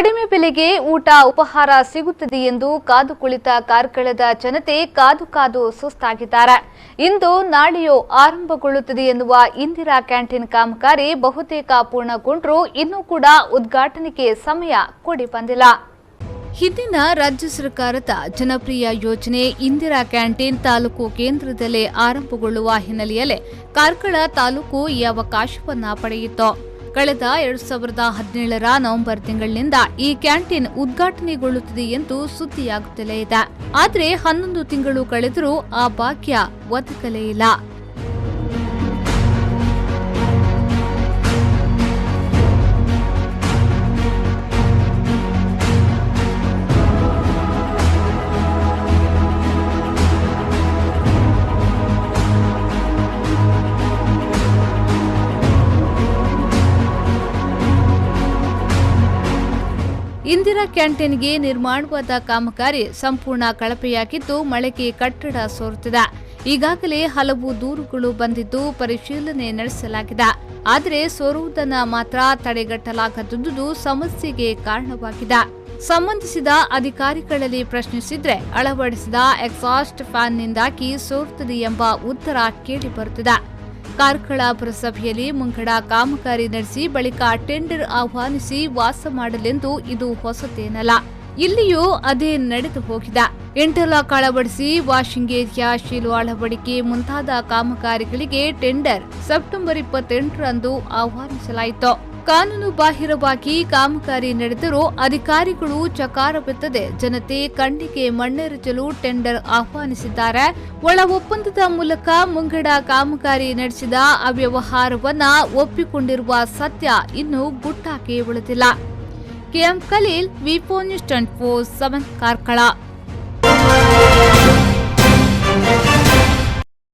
ಕಡಿಮೆ ಬೆಲೆಗೆ ಊಟ ಉಪಹಾರ ಸಿಗುತ್ತದೆ ಎಂದು ಕಾದು ಕುಳಿತ ಕಾರ್ಕಳದ ಜನತೆ ಕಾದು ಸುಸ್ತಾಗಿದ್ದಾರೆ. ಇಂದು ನಾಳೆಯೋ ಆರಂಭಗೊಳ್ಳುತ್ತದೆ ಎನ್ನುವ ಇಂದಿರಾ ಕ್ಯಾಂಟೀನ್ ಕಾಮಗಾರಿ ಬಹುತೇಕ ಪೂರ್ಣಗೊಂಡರೂ ಇನ್ನೂ ಕೂಡ ಉದ್ಘಾಟನೆಗೆ ಸಮಯ ಕೂಡಿ ಬಂದಿಲ್ಲ. ಹಿಂದಿನ ರಾಜ್ಯ ಸರ್ಕಾರದ ಜನಪ್ರಿಯ ಯೋಜನೆ ಇಂದಿರಾ ಕ್ಯಾಂಟೀನ್ ತಾಲೂಕು ಕೇಂದ್ರದಲ್ಲೇ ಆರಂಭಗೊಳ್ಳುವ ಹಿನ್ನೆಲೆಯಲ್ಲಿ ಕಾರ್ಕಳ ತಾಲೂಕು ಈ ಅವಕಾಶವನ್ನ ಪಡೆಯಿತು. ಕಳೆದ 2017ರ ನವೆಂಬರ್ ತಿಂಗಳಿನಿಂದ ಈ ಕ್ಯಾಂಟೀನ್ ಉದ್ಘಾಟನೆಗೊಳ್ಳುತ್ತದೆ ಎಂದು ಸುದ್ದಿಯಾಗುತ್ತಲೇ ಇದೆ. ಆದರೆ 11 ತಿಂಗಳು ಕಳೆದರೂ ಆ ಭಾಗ್ಯ ಒದಗಲೇ ಇಲ್ಲ. ಇಂದಿರಾ ಕ್ಯಾಂಟೀನ್ಗೆ ನಿರ್ಮಾಣವಾದ ಕಾಮಗಾರಿ ಸಂಪೂರ್ಣ ಕಳಪೆಯಾಗಿದ್ದು ಮಳೆಗೆ ಕಟ್ಟಡ ಸೋರುತ್ತಿದೆ. ಈಗಾಗಲೇ ಹಲವು ದೂರುಗಳು ಬಂದಿದ್ದು ಪರಿಶೀಲನೆ ನಡೆಸಲಾಗಿದೆ. ಆದರೆ ಸೋರುವುದನ್ನು ಮಾತ್ರ ತಡೆಗಟ್ಟಲಾಗದಿದ್ದುದು ಸಮಸ್ಯೆಗೆ ಕಾರಣವಾಗಿದೆ. ಸಂಬಂಧಿಸಿದ ಅಧಿಕಾರಿಗಳಲ್ಲಿ ಪ್ರಶ್ನಿಸಿದ್ರೆ ಅಳವಡಿಸಿದ ಎಕ್ಸಾಸ್ಟ್ ಫ್ಯಾನ್ನಿಂದಾಗಿ ಸೋರುತ್ತದೆ ಎಂಬ ಉತ್ತರ ಕೇಳಿಬರುತ್ತಿದೆ. ಕಾರ್ಕಳ ಪುರಸಭೆಯಲ್ಲಿ ಮುಂಗಡ ಕಾಮಗಾರಿ ನಡೆಸಿ ಬಳಿಕ ಟೆಂಡರ್ ಆಹ್ವಾನಿಸಿ ವಾಸ ಮಾಡಲೆಂದು ಇದು ಹೊಸತೇನಲ್ಲ. ಇಲ್ಲಿಯೂ ಅದೇ ನಡೆದು ಹೋಗಿದೆ. ಇಂಟರ್ಲಾಕ್ ಅಳವಡಿಸಿ ವಾಷಿಂಗ್ ಏರಿಯಾ, ಶೀಲು ಅಳವಡಿಕೆ ಮುಂತಾದ ಕಾಮಗಾರಿಗಳಿಗೆ ಟೆಂಡರ್ ಸೆಪ್ಟೆಂಬರ್ 28ರಂದು ಆಹ್ವಾನಿಸಲಾಯಿತು. ಕಾನೂನು ಬಾಹಿರವಾಗಿ ಕಾಮಗಾರಿ ನಡೆದರೂ ಅಧಿಕಾರಿಗಳು ಚಕಾರವೆತ್ತದೆ ಜನತೆ ಕಣ್ಣಿಗೆ ಮಣ್ಣೆರಚಲು ಟೆಂಡರ್ ಆಹ್ವಾನಿಸಿದ್ದಾರೆ. ಒಳ ಒಪ್ಪಂದದ ಮೂಲಕ ಮುಂಗಡ ಕಾಮಗಾರಿ ನಡೆಸಿದ ಅವ್ಯವಹಾರವನ್ನ ಒಪ್ಪಿಕೊಂಡಿರುವ ಸತ್ಯ ಇನ್ನೂ ಗುಟ್ಟಾಗಿ ಉಳಿದಿಲ್ಲ. ಕೆಎಂ ಖಲೀಲ್, ವಿ4 ನ್ಯೂಸ್ 24/7 ಕಾರ್ಕಳ.